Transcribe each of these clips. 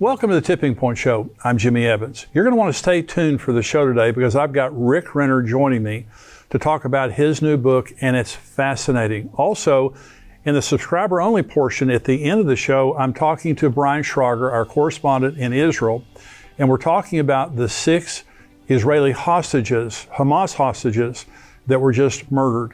Welcome to the Tipping Point Show. I'm Jimmy Evans. You're going to want to stay tuned for the show today because I've got Rick Renner joining me to talk about his new book, and it's fascinating. Also, in the subscriber-only portion at the end of the show, I'm talking to Brian Schrager, our correspondent in Israel, and we're talking about the 6 Israeli hostages, Hamas hostages, that were just murdered,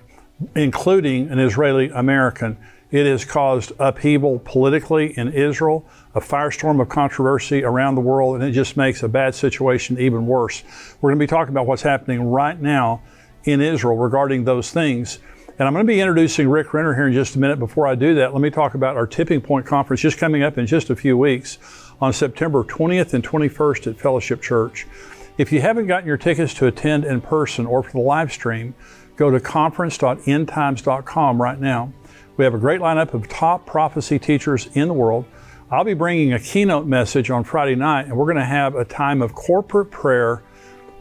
including an Israeli American. It has caused upheaval politically in Israel, a firestorm of controversy around the world, and it just makes a bad situation even worse. We're going to be talking about what's happening right now in Israel regarding those things. And I'm going to be introducing Rick Renner here in just a minute. Before I do that, let me talk about our Tipping Point Conference just coming up in just a few weeks on September 20th and 21st at Fellowship Church. If you haven't gotten your tickets to attend in person or for the live stream, go to conference.endtimes.com right now. We have a great lineup of top prophecy teachers in the world. I'll be bringing a keynote message on Friday night, and we're going to have a time of corporate prayer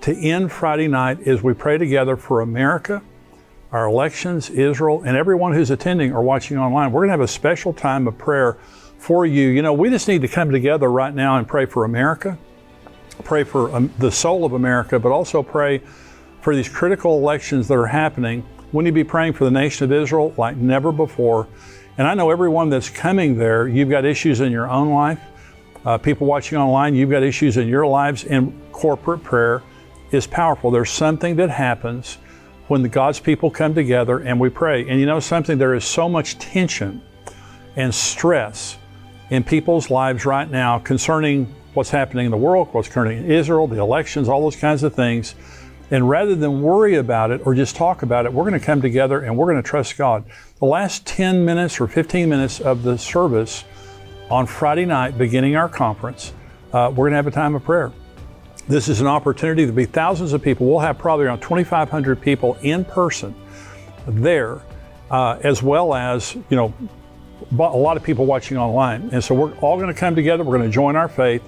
to end Friday night as we pray together for America, our elections, Israel, and everyone who's attending or watching online. We're going to have a special time of prayer for you. You know, we just need to come together right now and pray for America, pray for the soul of America, but also pray for these critical elections that are happening. We need to be praying for the nation of Israel like never before. And I know everyone that's coming there, you've got issues in your own life. People watching online, you've got issues in your lives, and corporate prayer is powerful. There's something that happens when God's people come together and we pray. And you know something, there is so much tension and stress in people's lives right now concerning what's happening in the world, what's occurring in Israel, the elections, all those kinds of things. And rather than worry about it or just talk about it, we're going to come together and we're going to trust God. The last 10 minutes or 15 minutes of the service on Friday night, beginning our conference, we're going to have a time of prayer. This is an opportunity to be thousands of people. We'll have probably around 2,500 people in person there, as well as, you know, a lot of people watching online. And so we're all going to come together. We're going to join our faith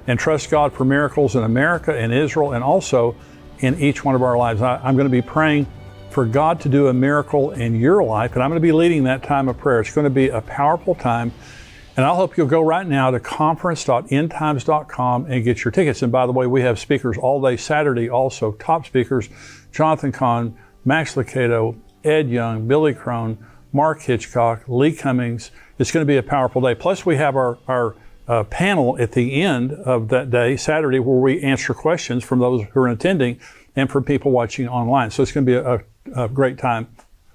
and trust God for miracles in America and Israel and also in each one of our lives. I'm going to be praying for God to do a miracle in your life, and I'm going to be leading that time of prayer. It's going to be a powerful time, and I hope you'll go right now to conference.endtimes.com and get your tickets. And by the way, we have speakers all day Saturday also, top speakers, Jonathan Cahn, Max Lucado, Ed Young, Billy Crone, Mark Hitchcock, Lee Cummings. It's going to be a powerful day. Plus we have our panel at the end of that day, Saturday, where we answer questions from those who are attending and from people watching online. So it's going to be a great time.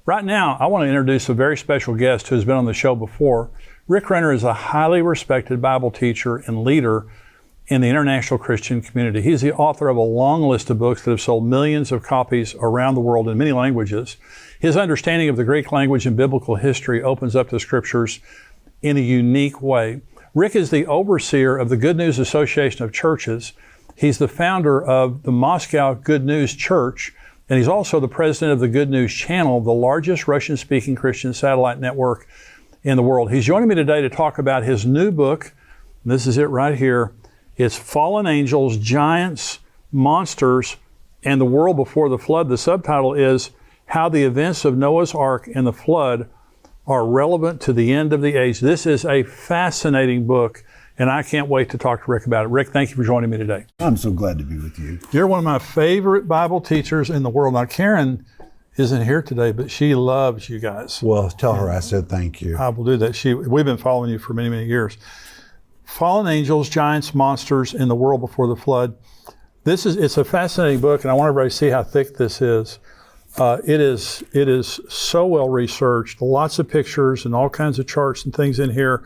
Right now, I want to introduce a very special guest who's been on the show before. Rick Renner is a highly respected Bible teacher and leader in the international Christian community. He's the author of a long list of books that have sold millions of copies around the world in many languages. His understanding of the Greek language and biblical history opens up the scriptures in a unique way. Rick is the overseer of the Good News Association of Churches. He's the founder of the Moscow Good News Church, and he's also the president of the Good News Channel, the largest Russian-speaking Christian satellite network in the world. He's joining me today to talk about his new book. This is it right here. It's Fallen Angels, Giants, Monsters, and the World Before the Flood. The subtitle is How the Events of Noah's Ark and the Flood are Relevant to the End of the Age. This is a fascinating book, and I can't wait to talk to Rick about it. Rick, thank you for joining me today. I'm so glad to be with you. You're one of my favorite Bible teachers in the world. Now, Karen isn't here today, but she loves you guys. Well, tell her I said thank you. I will do that. We've been following you for many, many years. Fallen Angels, Giants, Monsters, and the World Before the Flood. It's a fascinating book, and I want everybody to see how thick this is. It is so well researched, lots of pictures and all kinds of charts and things in here.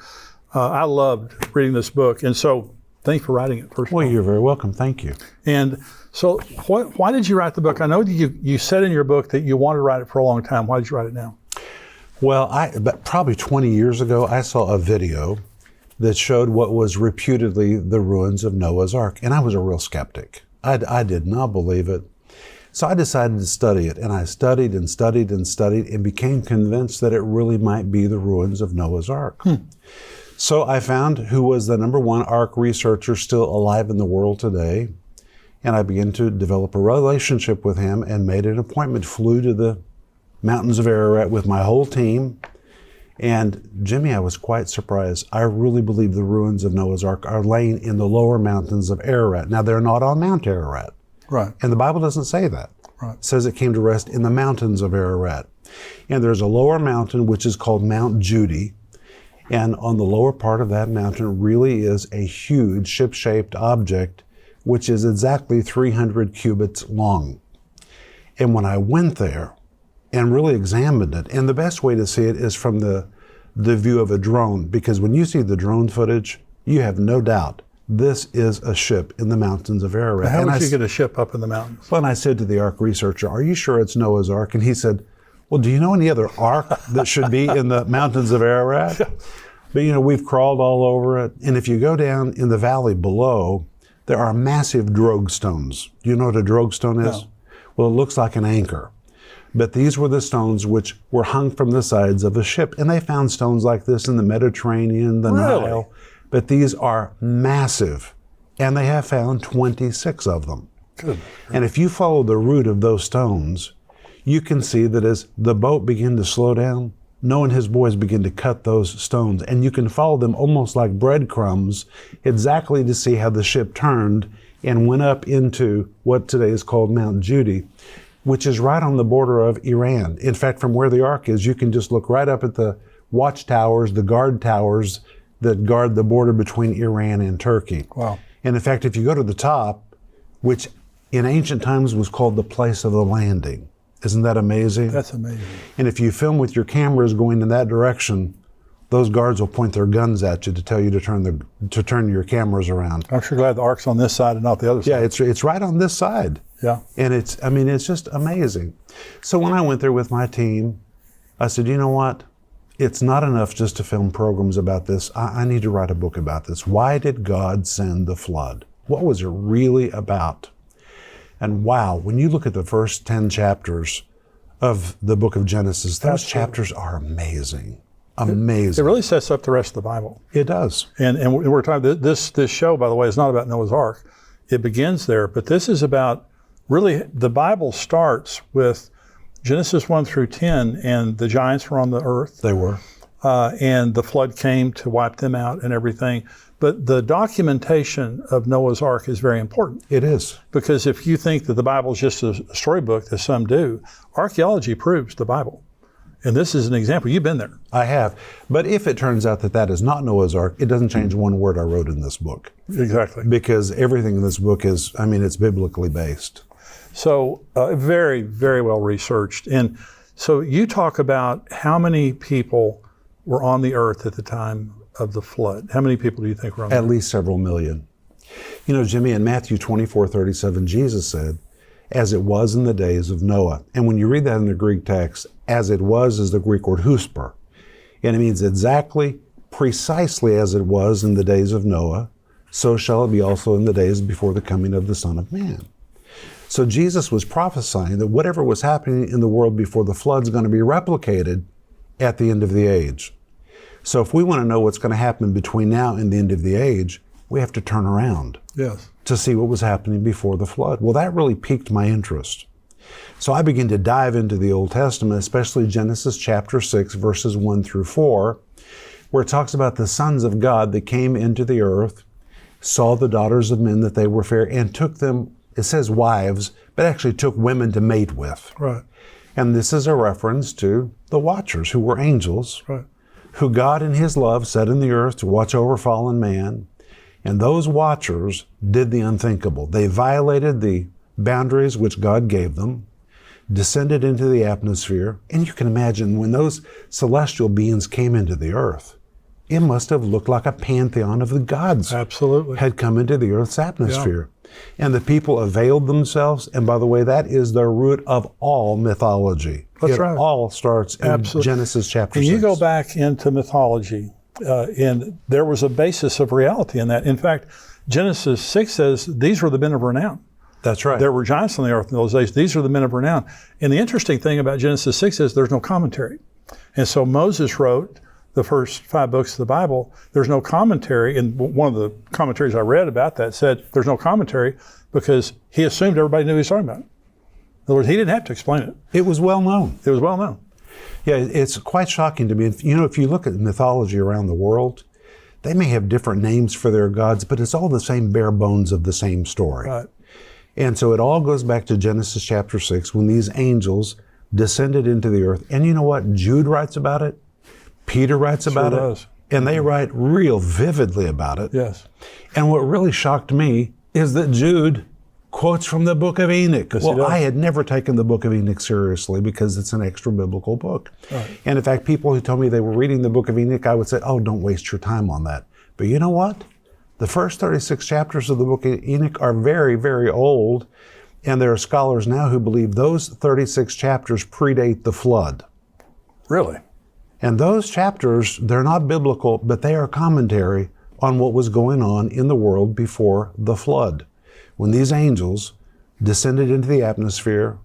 I loved reading this book, and so thanks for writing it. First of all. Well, you're very welcome. Thank you. And so why did you write the book? I know you said in your book that you wanted to write it for a long time. Why did you write it now? Well, probably 20 years ago, I saw a video that showed what was reputedly the ruins of Noah's Ark, and I was a real skeptic. I did not believe it. So I decided to study it, and I studied and studied and studied and became convinced that it really might be the ruins of Noah's Ark. So I found who was the #1 Ark researcher still alive in the world today, and I began to develop a relationship with him and made an appointment, flew to the mountains of Ararat with my whole team, And Jimmy, I was quite surprised. I really believe the ruins of Noah's Ark are laying in the lower mountains of Ararat. Now, they're not on Mount Ararat. Right. And the Bible doesn't say that. Right. It says it came to rest in the mountains of Ararat. And there's a lower mountain, which is called Mount Judy. And on the lower part of that mountain really is a huge ship-shaped object, which is exactly 300 cubits long. And when I went there and really examined it, and the best way to see it is from the view of a drone, because when you see the drone footage, you have no doubt this is a ship in the mountains of Ararat. How would you get a ship up in the mountains? Well, and I said to the Ark researcher, are you sure it's Noah's Ark? And he said, well, do you know any other Ark that should be in the mountains of Ararat? But you know, we've crawled all over it. And if you go down in the valley below, there are massive drogue stones. Do you know what a drogue stone is? No. Well, it looks like an anchor. But these were the stones which were hung from the sides of a ship. And they found stones like this in the Mediterranean, the Nile. But these are massive. And they have found 26 of them. Good. And if you follow the route of those stones, you can see that as the boat began to slow down, Noah and his boys begin to cut those stones. And you can follow them almost like breadcrumbs exactly to see how the ship turned and went up into what today is called Mount Judy, which is right on the border of Iran. In fact, from where the Ark is, you can just look right up at the watchtowers, the guard towers that guard the border between Iran and Turkey. Wow. And in fact, if you go to the top, which in ancient times was called the place of the landing, isn't that amazing? That's amazing. And if you film with your cameras going in that direction, those guards will point their guns at you to tell you to turn your cameras around. I'm sure glad the Ark's on this side and not the other side. Yeah, it's right on this side. Yeah. And it's just amazing. So when I went there with my team, I said, you know what? It's not enough just to film programs about this. I need to write a book about this. Why did God send the flood? What was it really about? And wow, when you look at the first 10 chapters of the book of Genesis, those chapters are amazing. Amazing. It really sets up the rest of the Bible. It does. And we're talking, this show, by the way, is not about Noah's Ark. It begins there, but this is about, really, the Bible starts with Genesis 1 through 10, and the giants were on the earth. They were. And the flood came to wipe them out and everything. But the documentation of Noah's Ark is very important. It is. Because if you think that the Bible is just a storybook, as some do, archaeology proves the Bible. And this is an example. You've been there. I have. But if it turns out that that is not Noah's Ark, it doesn't change one word I wrote in this book. Exactly. Because everything in this book is, it's biblically based. So very, very well researched. And so you talk about how many people were on the earth at the time of the flood. How many people do you think were on the earth? At least several million. You know, Jimmy, in Matthew 24:37, Jesus said, as it was in the days of Noah. And when you read that in the Greek text, as it was is the Greek word husper. And it means exactly, precisely as it was in the days of Noah, so shall it be also in the days before the coming of the Son of Man. So Jesus was prophesying that whatever was happening in the world before the flood is going to be replicated at the end of the age. So if we want to know what's going to happen between now and the end of the age, we have to turn around. Yes. To see what was happening before the flood. Well, that really piqued my interest. So I began to dive into the Old Testament, especially Genesis chapter 6, verses 1 through 4, where it talks about the sons of God that came into the earth, saw the daughters of men that they were fair, and took them, it says wives, but actually took women to mate with. Right. And this is a reference to the watchers, who were angels, Right. who God in His love set in the earth to watch over fallen man. And those watchers did the unthinkable. They violated the boundaries which God gave them, descended into the atmosphere, and you can imagine when those celestial beings came into the earth, it must have looked like a pantheon of the gods. Absolutely. Had come into the earth's atmosphere. Yeah. And the people availed themselves, and by the way, that is the root of all mythology. That's right. It all starts in Absolutely. Genesis chapter 6. And you go back into mythology, and there was a basis of reality in that. In fact, Genesis 6 says these were the men of renown. That's right. There were giants on the earth in those days. These are the men of renown. And the interesting thing about Genesis 6 is there's no commentary. And so Moses wrote the first 5 books of the Bible. There's no commentary. And one of the commentaries I read about that said there's no commentary because he assumed everybody knew what he was talking about. In other words, he didn't have to explain it. It was well known. It was well known. Yeah, it's quite shocking to me. You know, if you look at mythology around the world, they may have different names for their gods, but it's all the same bare bones of the same story. Right. And so it all goes back to Genesis chapter 6, when these angels descended into the earth. And you know what? Jude writes about it. Peter writes about it. And they write real vividly about it. Yes. And what really shocked me is that Jude quotes from the book of Enoch. Well, I had never taken the book of Enoch seriously because it's an extra biblical book. Right. And in fact, people who told me they were reading the book of Enoch, I would say, oh, don't waste your time on that. But you know what? The first 36 chapters of the book of Enoch are very, very old. And there are scholars now who believe those 36 chapters predate the flood. Really? And those chapters, they're not biblical, but they are commentary on what was going on in the world before the flood. When these angels descended into the atmosphere,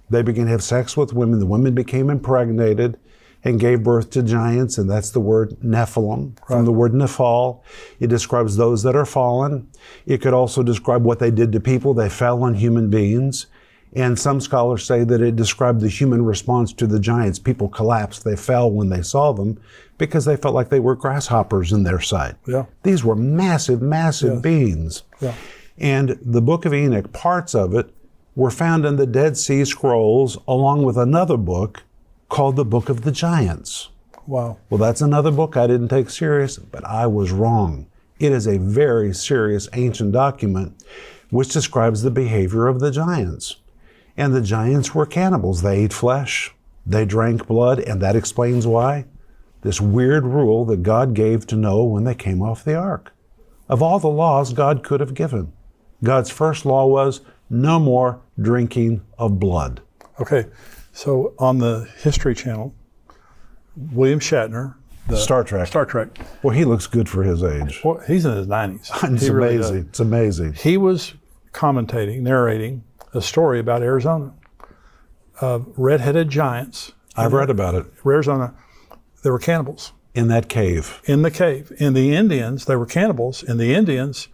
they began to have sex with women. The women became impregnated and gave birth to giants, and that's the word Nephilim, from the word Nephal. It describes those that are fallen. It could also describe what they did to people. They fell on human beings. And some scholars say that it described the human response to the giants. People collapsed. They fell when they saw them because they felt like they were grasshoppers in their sight. Yeah. These were massive, massive beings. Yeah. And the book of Enoch, parts of it, were found in the Dead Sea Scrolls, along with another book called the Book of the Giants. Wow. Well, that's another book I didn't take serious, but I was wrong. It is a very serious ancient document which describes the behavior of the giants. And the giants were cannibals. They ate flesh, they drank blood, and that explains why. This weird rule that God gave to Noah when they came off the ark. Of all the laws God could have given, God's first law was no more drinking of blood. Okay, so on the History Channel, William Shatner, Star Trek. Well, he looks good for his age. Well, he's in his 90s. It's amazing. It's amazing. He was commentating, narrating a story about Arizona, red-headed giants. I've read about it. Arizona, they were cannibals. In that cave. In the cave. And the Indians, they were cannibals, and the Indians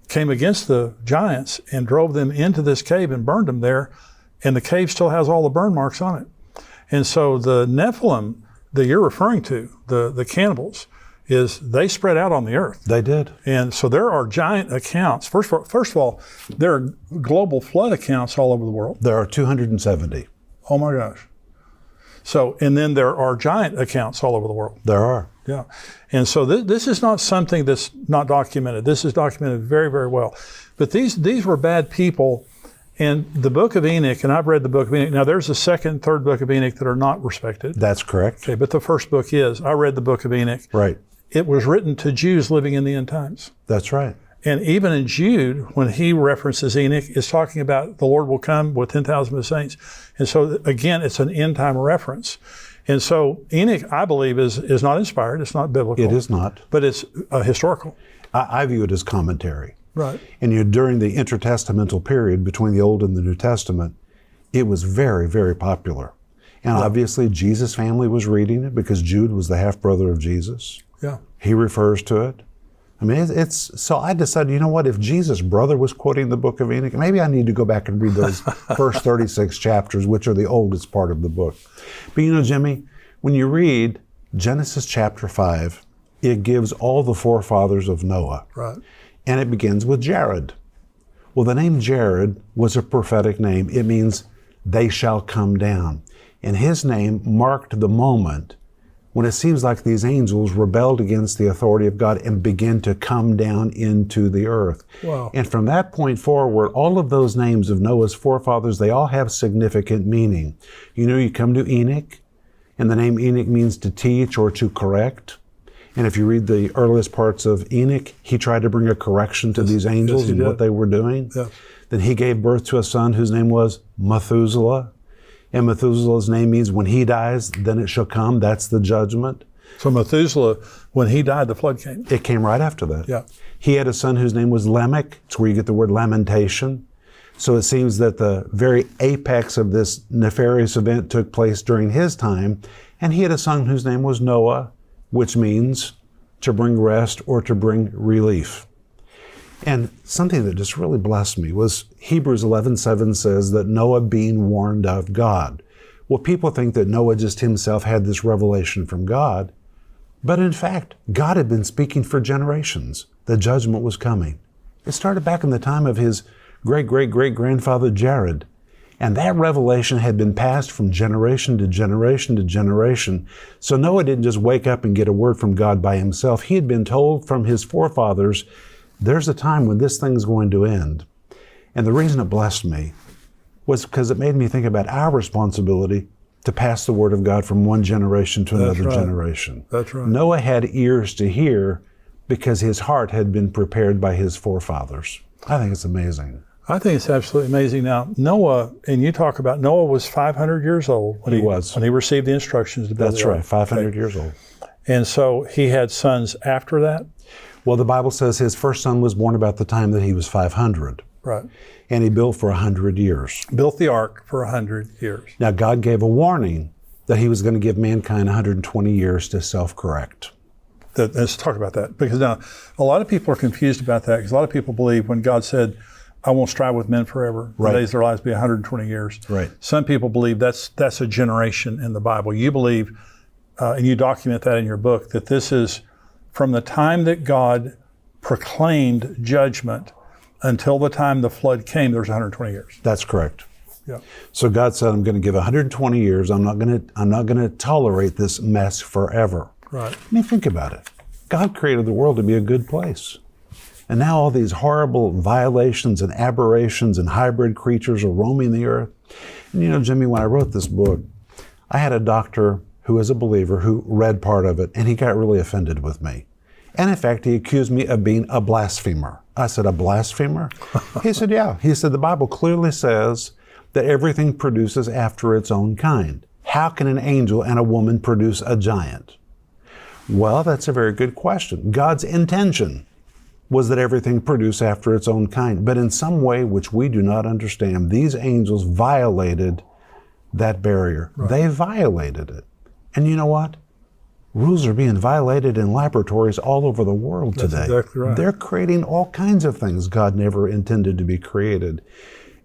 came against the giants and drove them into this cave and burned them there, and the cave still has all the burn marks on it. And so the Nephilim that you're referring to, the cannibals, is they spread out on the earth. They did. And so there are giant accounts. First of all, there are global flood accounts all over the world. There are 270. Oh my gosh. So, and then there are giant accounts all over the world. There are. Yeah. And so this is not something that's not documented. This is documented very, very well. But these were bad people. And the book of Enoch, and I've read the book of Enoch. Now there's a second, third book of Enoch that are not respected. That's correct. Okay, but the first book is. I read the book of Enoch. Right. It was written to Jews living in the end times. That's right. And even in Jude, when he references Enoch, is talking about the Lord will come with 10,000 of his saints. And so again, it's an end time reference. And so Enoch, I believe, is not inspired. It's not biblical. It is not. But it's historical. I view it as commentary. Right. And during the intertestamental period between the Old and the New Testament, it was very, very popular. And obviously Jesus' family was reading it because Jude was the half-brother of Jesus. Yeah. He refers to it. I mean, so I decided, you know what, if Jesus' brother was quoting the book of Enoch, maybe I need to go back and read those first 36 chapters, which are the oldest part of the book. But you know, Jimmy, when you read Genesis chapter 5, it gives all the forefathers of Noah. Right. And it begins with Jared. Well, the name Jared was a prophetic name. It means they shall come down. And his name marked the moment when it seems like these angels rebelled against the authority of God and began to come down into the earth. Wow. And from that point forward, all of those names of Noah's forefathers, they all have significant meaning. You know, you come to Enoch, and the name Enoch means to teach or to correct. And if you read the earliest parts of Enoch, he tried to bring a correction to these angels and what they were doing. Yeah. Then he gave birth to a son whose name was Methuselah. And Methuselah's name means when he dies, then it shall come. That's the judgment. So Methuselah, when he died, the flood came. It came right after that. Yeah. He had a son whose name was Lamech. It's where you get the word lamentation. So it seems that the very apex of this nefarious event took place during his time. And he had a son whose name was Noah, which means to bring rest or to bring relief. And something that just really blessed me was Hebrews 11:7 says that Noah being warned of God. Well, people think that Noah just himself had this revelation from God, but in fact, God had been speaking for generations. The judgment was coming. It started back in the time of his great-great-great-grandfather Jared, and that revelation had been passed from generation to generation to generation. So Noah didn't just wake up and get a word from God by himself. He had been told from his forefathers, there's a time when this thing's going to end. And the reason it blessed me was because it made me think about our responsibility to pass the word of God from one generation to another generation. That's right. Noah had ears to hear because his heart had been prepared by his forefathers. I think it's amazing. I think it's absolutely amazing. Now, Noah, and you talk about Noah was 500 years old when he received the instructions to build That's the ark. right, 500 years old. And so he had sons after that? Well, the Bible says his first son was born about the time that he was 500. Right. And he built for 100 years. Built the ark for 100 years. Now, God gave a warning that he was going to give mankind 120 years to self-correct. Let's talk about that. Because now, a lot of people are confused about that, because a lot of people believe when God said, I won't strive with men forever, right. The days of their lives be 120 years. Right. Some people believe that's a generation in the Bible. You believe, and you document that in your book, that this is from the time that God proclaimed judgment until the time the flood came, there's 120 years. That's correct. Yeah. So God said, I'm going to give 120 years. I'm not going to tolerate this mess forever. Right. I mean, think about it. God created the world to be a good place. And now all these horrible violations and aberrations and hybrid creatures are roaming the earth. And you know, Jimmy, when I wrote this book, I had a doctor who was a believer who read part of it, and he got really offended with me. And in fact, he accused me of being a blasphemer. I said, a blasphemer? He said, yeah. He said, the Bible clearly says that everything produces after its own kind. How can an angel and a woman produce a giant? Well, that's a very good question. God's intention was that everything produce after its own kind. But in some way which we do not understand, these angels violated that barrier. Right. They violated it. And you know what? Rules are being violated in laboratories all over the world today. That's exactly right. They're creating all kinds of things God never intended to be created.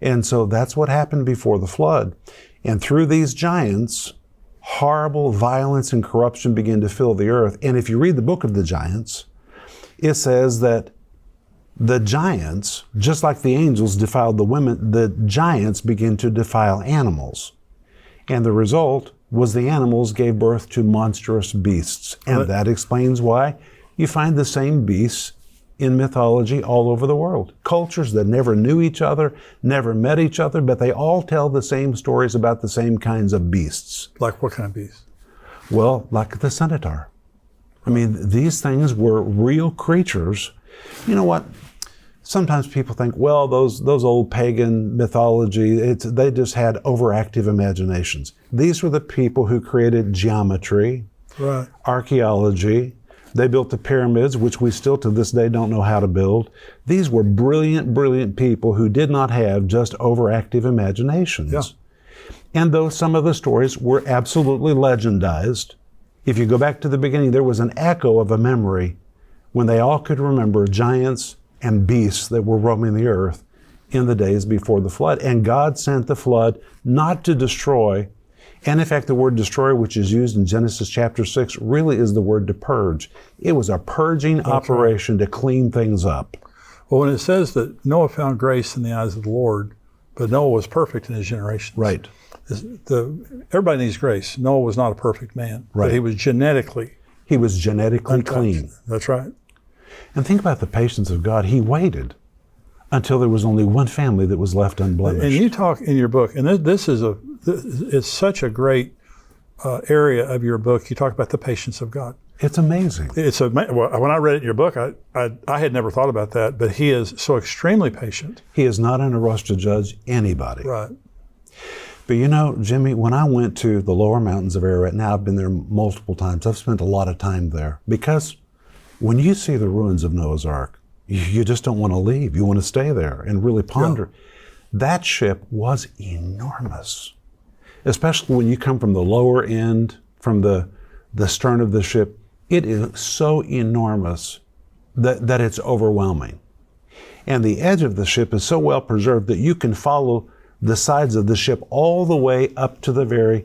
And so that's what happened before the flood. And through these giants, horrible violence and corruption began to fill the earth. And if you read the book of the giants, it says that the giants, just like the angels defiled the women, the giants began to defile animals. And the result was the animals gave birth to monstrous beasts. And that explains why you find the same beasts in mythology all over the world. Cultures that never knew each other, never met each other, but they all tell the same stories about the same kinds of beasts. Like what kind of beasts? Well, like the centaur. I mean, these things were real creatures. You know what? Sometimes people think, well, those old pagan mythology, they just had overactive imaginations. These were the people who created geometry, right, archaeology. They built the pyramids, which we still to this day don't know how to build. These were brilliant, brilliant people who did not have just overactive imaginations. Yeah. And though some of the stories were absolutely legendized, if you go back to the beginning, there was an echo of a memory when they all could remember giants and beasts that were roaming the earth in the days before the flood. And God sent the flood not to destroy. And in fact, the word destroy, which is used in Genesis chapter 6, really is the word to purge. It was a purging operation to clean things up. Well, when it says that Noah found grace in the eyes of the Lord, but Noah was perfect in his generation. Right. Everybody needs grace. Noah was not a perfect man. Right. But he was genetically clean. That's right. And think about the patience of God. He waited until there was only one family that was left unblemished. And you talk in your book, and it's such a great area of your book. You talk about the patience of God. It's amazing. When I read it in your book, I had never thought about that, but he is so extremely patient. He is not in a rush to judge anybody. Right. But you know, Jimmy, when I went to the lower mountains of Ararat, now I've been there multiple times. I've spent a lot of time there because when you see the ruins of Noah's Ark, you just don't want to leave. You want to stay there and really ponder. Yeah. That ship was enormous, especially when you come from the lower end, from the stern of the ship. It is so enormous that it's overwhelming. And the edge of the ship is so well preserved that you can follow the sides of the ship all the way up to the very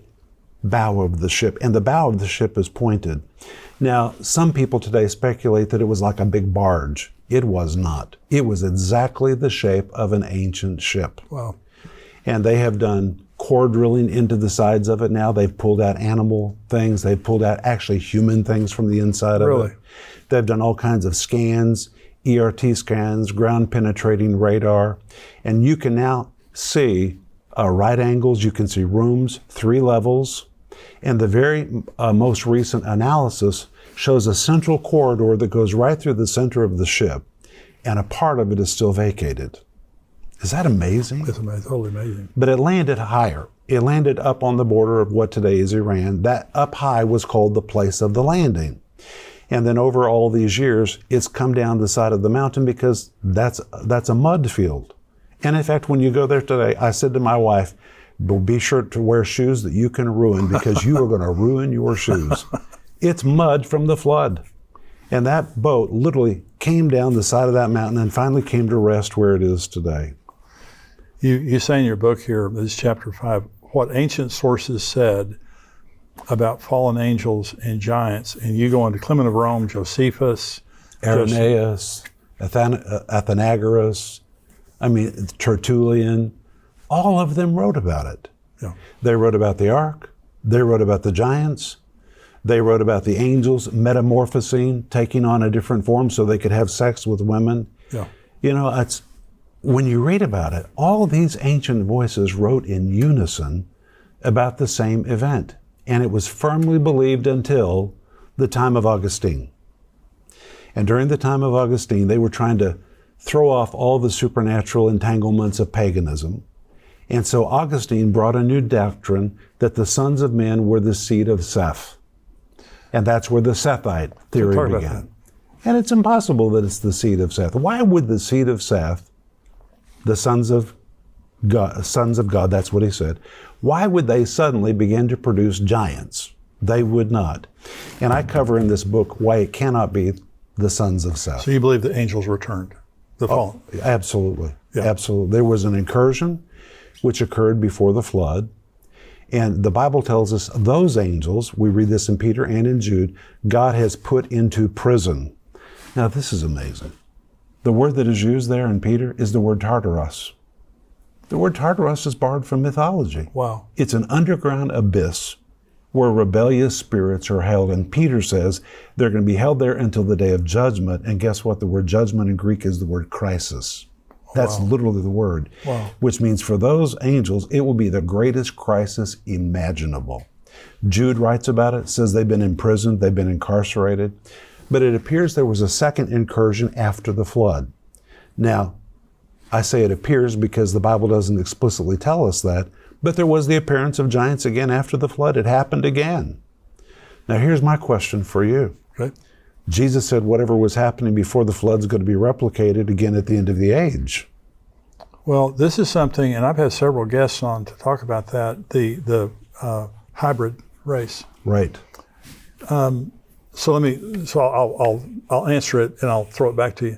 bow of the ship, and the bow of the ship is pointed. Now, some people today speculate that it was like a big barge. It was not. It was exactly the shape of an ancient ship. Wow. And they have done core drilling into the sides of it now. They've pulled out animal things. They've pulled out actually human things from the inside of it. They've done all kinds of scans, ERT scans, ground penetrating radar. And you can now see right angles. You can see rooms, 3 levels. And the very most recent analysis shows a central corridor that goes right through the center of the ship, and a part of it is still vacated. Is that amazing? It's amazing, totally amazing. But it landed higher. It landed up on the border of what today is Iran. That up high was called the place of the landing. And then over all these years, it's come down the side of the mountain because that's a mud field. And in fact, when you go there today, I said to my wife, be sure to wear shoes that you can ruin because you are going to ruin your shoes. It's mud from the flood. And that boat literally came down the side of that mountain and finally came to rest where it is today. You say in your book here, this is chapter 5, what ancient sources said about fallen angels and giants. And you go into Clement of Rome, Josephus, Irenaeus, Athenagoras, Tertullian, all of them wrote about it. Yeah. They wrote about the ark. They wrote about the giants. They wrote about the angels metamorphosing, taking on a different form so they could have sex with women. Yeah. You know, it's when you read about it, all these ancient voices wrote in unison about the same event. And it was firmly believed until the time of Augustine. And during the time of Augustine, they were trying to throw off all the supernatural entanglements of paganism. And so Augustine brought a new doctrine that the sons of men were the seed of Seth. And that's where the Sethite theory began. And it's impossible that it's the seed of Seth. Why would the seed of Seth, the sons of God, that's what he said, why would they suddenly begin to produce giants? They would not. And I cover in this book why it cannot be the sons of Seth. So you believe the angels returned, the fallen? Oh, absolutely. Yeah. Absolutely. There was an incursion which occurred before the flood. And the Bible tells us those angels, we read this in Peter and in Jude, God has put into prison. Now this is amazing. The word that is used there in Peter is the word Tartarus. The word Tartarus is borrowed from mythology. Wow. It's an underground abyss where rebellious spirits are held. And Peter says they're going to be held there until the day of judgment. And guess what? The word judgment in Greek is the word crisis. That's literally the word, which means for those angels, it will be the greatest crisis imaginable. Jude writes about it, says they've been imprisoned, they've been incarcerated, but it appears there was a second incursion after the flood. Now, I say it appears because the Bible doesn't explicitly tell us that, but there was the appearance of giants again after the flood. It happened again. Now, here's my question for you. Okay. Jesus said whatever was happening before the flood is going to be replicated again at the end of the age. Well, this is something, and I've had several guests on to talk about that, the hybrid race. Right. So I'll answer it and I'll throw it back to you.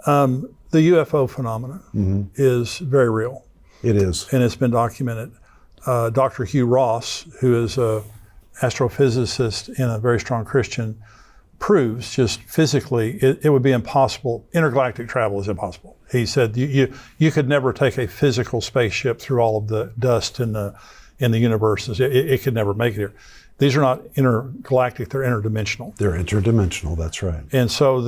The UFO phenomenon is very real. It is. And it's been documented. Dr. Hugh Ross, who is an astrophysicist and a very strong Christian, proves just physically it would be impossible. Intergalactic travel is impossible. He said you could never take a physical spaceship through all of the dust in the universe. It could never make it here. These are not intergalactic; they're interdimensional. They're interdimensional. That's right. And so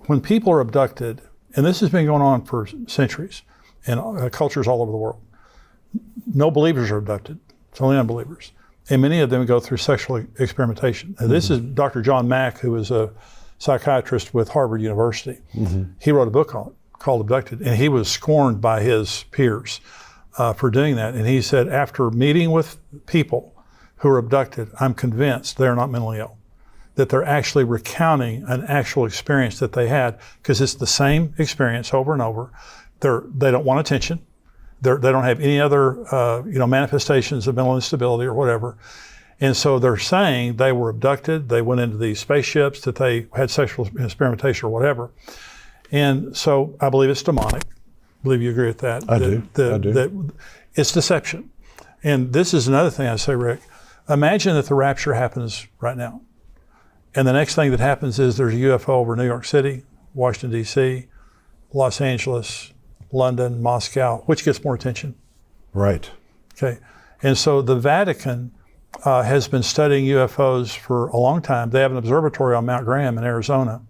when people are abducted, and this has been going on for centuries, and cultures all over the world, no believers are abducted. It's only unbelievers. And many of them go through sexual experimentation. And this is Dr. John Mack, who is a psychiatrist with Harvard University. He wrote a book called Abducted, and he was scorned by his peers for doing that. And he said, after meeting with people who are abducted, I'm convinced they're not mentally ill, that they're actually recounting an actual experience that they had, because it's the same experience over and over. They don't want attention. They don't have any other manifestations of mental instability or whatever. And so they're saying they were abducted, they went into these spaceships, that they had sexual experimentation or whatever. And so I believe it's demonic. I believe you agree with that. I do. That it's deception. And this is another thing I say, Rick. Imagine that the rapture happens right now. And the next thing that happens is there's a UFO over New York City, Washington, D.C., Los Angeles, London, Moscow. Which gets more attention? Right. Okay. And so the Vatican has been studying UFOs for a long time. They have an observatory on Mount Graham in Arizona.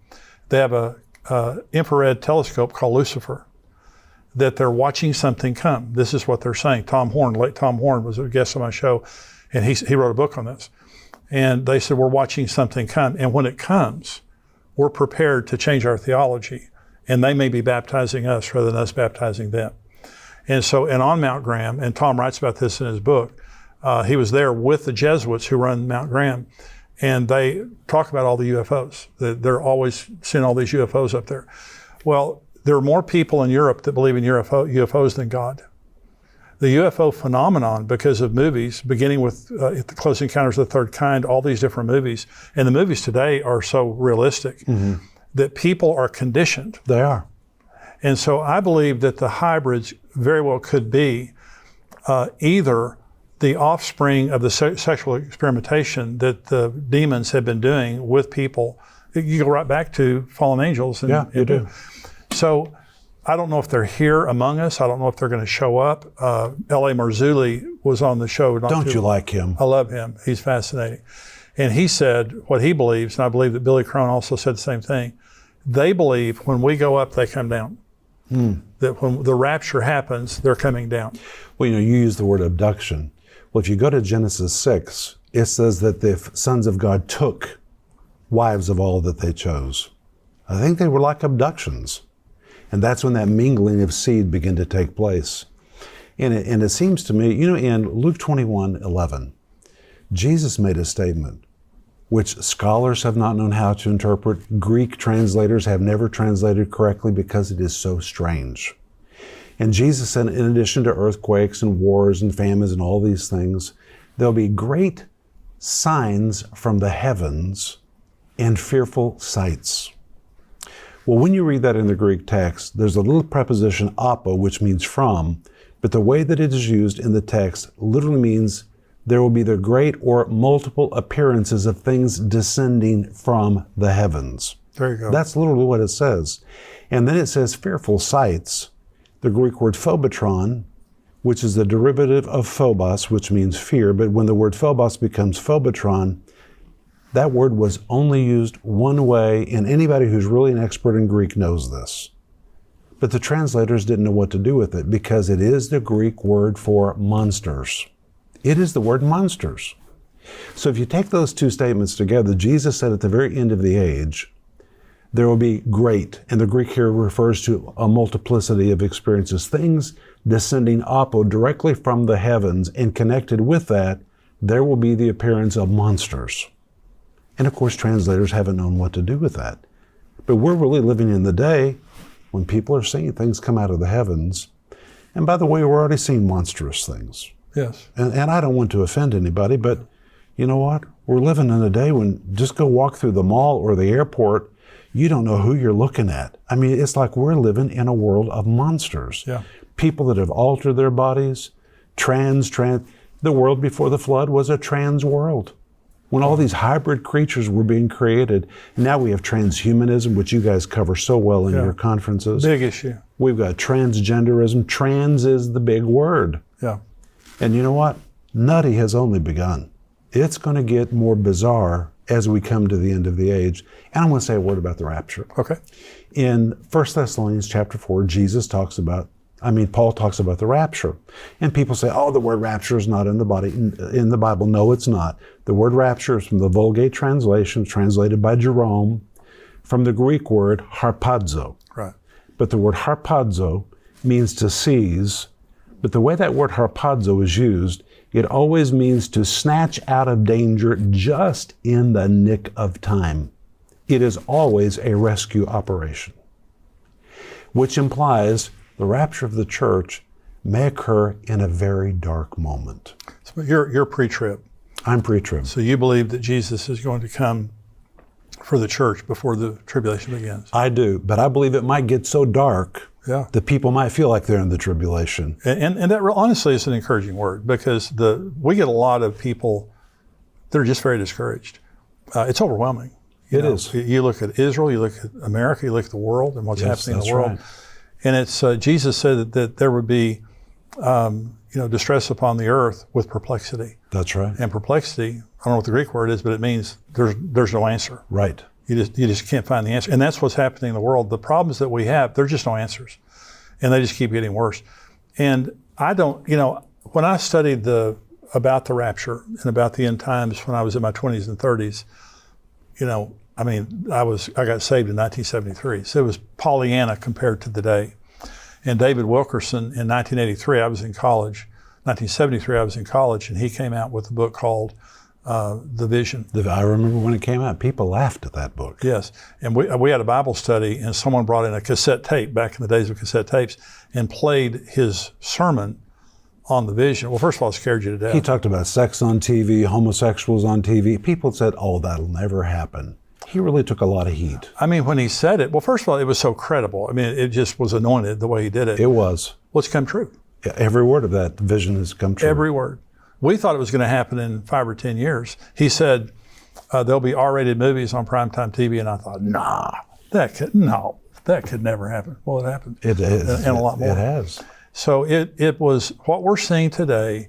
They have a infrared telescope called Lucifer that they're watching something come. This is what they're saying. Late Tom Horn was a guest on my show, and he wrote a book on this. And they said, we're watching something come. And when it comes, we're prepared to change our theology. And they may be baptizing us rather than us baptizing them. And so, and on Mount Graham, and Tom writes about this in his book, he was there with the Jesuits who run Mount Graham, and they talk about all the UFOs. They're always seeing all these UFOs up there. Well, there are more people in Europe that believe in UFOs than God. The UFO phenomenon, because of movies, beginning with The Close Encounters of the Third Kind, all these different movies, and the movies today are so realistic that people are conditioned. They are. And so I believe that the hybrids very well could be either the offspring of the sexual experimentation that the demons have been doing with people. You go right back to fallen angels. Yeah, you do. So I don't know if they're here among us. I don't know if they're going to show up. L.A. Marzulli was on the show. Don't you like him? I love him. He's fascinating. And he said what he believes, and I believe that Billy Crone also said the same thing. They believe when we go up, they come down. That when the rapture happens, they're coming down. Well, you use the word abduction. Well, if you go to Genesis 6, it says that the sons of God took wives of all that they chose. I think they were like abductions. And that's when that mingling of seed began to take place. And it seems to me, in Luke 21:11, Jesus made a statement which scholars have not known how to interpret. Greek translators have never translated correctly because it is so strange. And Jesus said, in addition to earthquakes and wars and famines and all these things, there'll be great signs from the heavens and fearful sights. Well, when you read that in the Greek text, there's a little preposition apo, which means from, but the way that it is used in the text literally means there will be the great or multiple appearances of things descending from the heavens. There you go. That's literally what it says. And then it says fearful sights. The Greek word phobotron, which is the derivative of phobos, which means fear, but when the word phobos becomes phobotron, that word was only used one way, and anybody who's really an expert in Greek knows this. But the translators didn't know what to do with it because it is the Greek word for monsters. It is the word monsters. So if you take those two statements together, Jesus said at the very end of the age, there will be great, and the Greek here refers to a multiplicity of experiences, things descending apo directly from the heavens, and connected with that, there will be the appearance of monsters. And of course, translators haven't known what to do with that. But we're really living in the day when people are seeing things come out of the heavens. And by the way, we're already seeing monstrous things. Yes. And I don't want to offend anybody, but you know what? We're living in a day when just go walk through the mall or the airport, you don't know who you're looking at. I mean, it's like we're living in a world of monsters. Yeah. People that have altered their bodies, the world before the flood was a trans world. When all these hybrid creatures were being created, now we have transhumanism, which you guys cover so well in your conferences. Big issue. We've got transgenderism. Trans is the big word. Yeah. And you know what? Nutty has only begun. It's going to get more bizarre as we come to the end of the age. And I'm going to say a word about the rapture. Okay. In 1 Thessalonians chapter 4, Paul talks about the rapture. And people say, oh, the word rapture is not in the Bible. No, it's not. The word rapture is from the Vulgate translation, translated by Jerome, from the Greek word harpazo. Right. But the word harpazo means to seize. But the way that word harpazo is used, it always means to snatch out of danger just in the nick of time. It is always a rescue operation, which implies the rapture of the church may occur in a very dark moment. So you're pre-trib. I'm pre-trib. So you believe that Jesus is going to come for the church before the tribulation begins? I do, but I believe it might get so dark Yeah. The people might feel like they're in the tribulation. And that honestly is an encouraging word, because we get a lot of people that are just very discouraged. It's overwhelming. It is. You look at Israel, you look at America, you look at the world and what's happening in the world. Right. And it's Jesus said that there would be distress upon the earth with perplexity. That's right. And perplexity, I don't know what the Greek word is, but it means there's no answer. Right. You just can't find the answer. And that's what's happening in the world. The problems that we have, there's just no answers. And they just keep getting worse. And I don't, when I studied about the rapture and about the end times when I was in my 20s and 30s, I got saved in 1973. So it was Pollyanna compared to the day. And David Wilkerson in 1983, I was in college. 1973, I was in college, and he came out with a book called The Vision. I remember when it came out, people laughed at that book. Yes, and we had a Bible study, and someone brought in a cassette tape back in the days of cassette tapes and played his sermon on the vision. Well, first of all, it scared you to death. He talked about sex on TV, homosexuals on TV. People said, "Oh, that'll never happen." He really took a lot of heat. I mean, when he said it, well, first of all, it was so credible. I mean, it just was anointed the way he did it. It was. Well, it's come true. Yeah, every word of that vision has come true. Every word. We thought it was going to happen in 5 or 10 years. He said, there'll be R-rated movies on primetime TV, and I thought, that could never happen. Well, it happened. It is. And a lot more. It has. So it was, what we're seeing today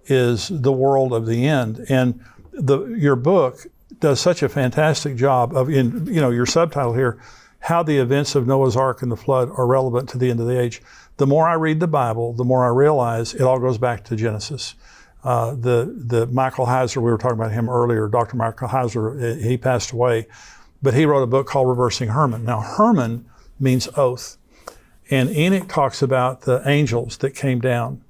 is the world of the end. And your book does such a fantastic job of, your subtitle here, how the events of Noah's Ark and the flood are relevant to the end of the age. The more I read the Bible, the more I realize it all goes back to Genesis. The Michael Heiser, we were talking about him earlier, Dr. Michael Heiser, he passed away, but he wrote a book called Reversing Hermon. Now, Hermon means oath. And Enoch talks about the angels that came down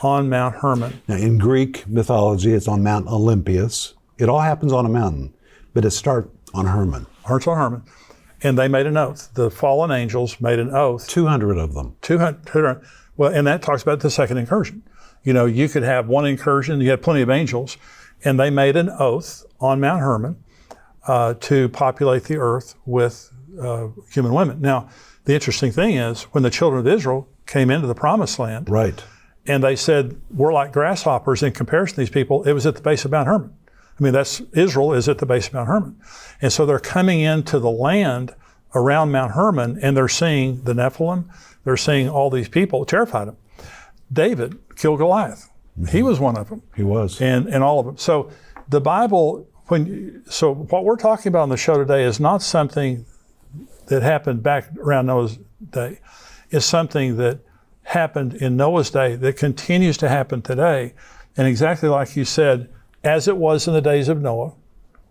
on Mount Hermon. Now, in Greek mythology, it's on Mount Olympus. It all happens on a mountain, but it starts on Hermon. Starts on Hermon. And they made an oath. The fallen angels made an oath. 200 of them. 200. Well, and that talks about the second incursion. You could have one incursion, you had plenty of angels, and they made an oath on Mount Hermon to populate the earth with human women. Now, the interesting thing is, when the children of Israel came into the promised land, and they said, we're like grasshoppers in comparison to these people, it was at the base of Mount Hermon. I mean, Israel is at the base of Mount Hermon. And so they're coming into the land around Mount Hermon, and they're seeing the Nephilim, they're seeing all these people. It terrified them. David killed Goliath. Mm-hmm. He was one of them. He was. And all of them. So the Bible, so what we're talking about on the show today is not something that happened back around Noah's day. It's something that happened in Noah's day that continues to happen today. And exactly like you said, as it was in the days of Noah,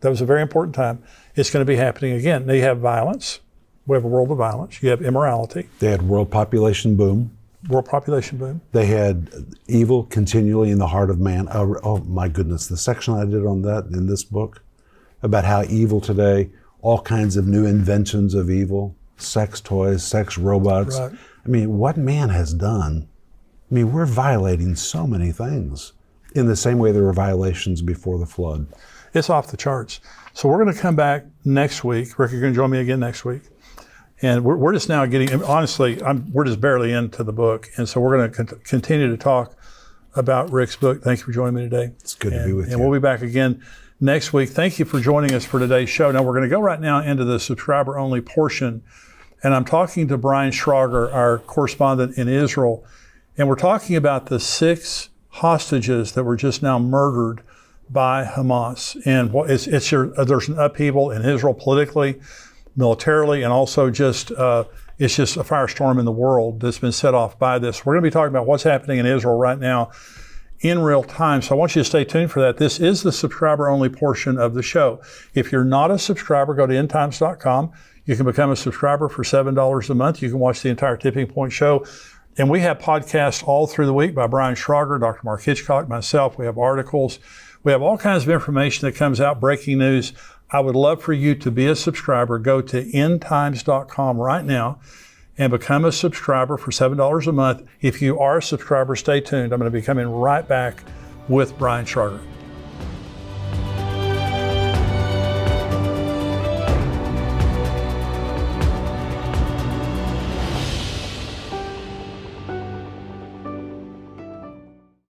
that was a very important time, it's going to be happening again. Now you have violence. We have a world of violence. You have immorality. They had world population boom. World population boom. They had evil continually in the heart of man. Oh my goodness, the section I did on that in this book about how evil today, all kinds of new inventions of evil, sex toys, sex robots. Right. I mean, what man has done, I mean, we're violating so many things in the same way there were violations before the flood. It's off the charts. So we're going to come back next week. Rick, you're going to join me again next week. And we're just now getting, honestly, we're just barely into the book. And so we're going to continue to talk about Rick's book. Thank you for joining me today. It's good to be with you. And we'll be back again next week. Thank you for joining us for today's show. Now we're going to go right now into the subscriber-only portion. And I'm talking to Brian Schrager, our correspondent in Israel. And we're talking about the 6 hostages that were just now murdered by Hamas. And there's an upheaval in Israel politically, militarily, and also just it's just a firestorm in the world that's been set off by this. We're going to be talking about what's happening in Israel right now in real time. So I want you to stay tuned for that. This is the subscriber-only portion of the show. If you're not a subscriber, go to endtimes.com. You can become a subscriber for $7 a month. You can watch the entire Tipping Point show. And we have podcasts all through the week by Brian Schrager, Dr. Mark Hitchcock, myself. We have articles. We have all kinds of information that comes out, breaking news. I would love for you to be a subscriber. Go to endtimes.com right now and become a subscriber for $7 a month. If you are a subscriber, stay tuned. I'm going to be coming right back with Brian Schrager.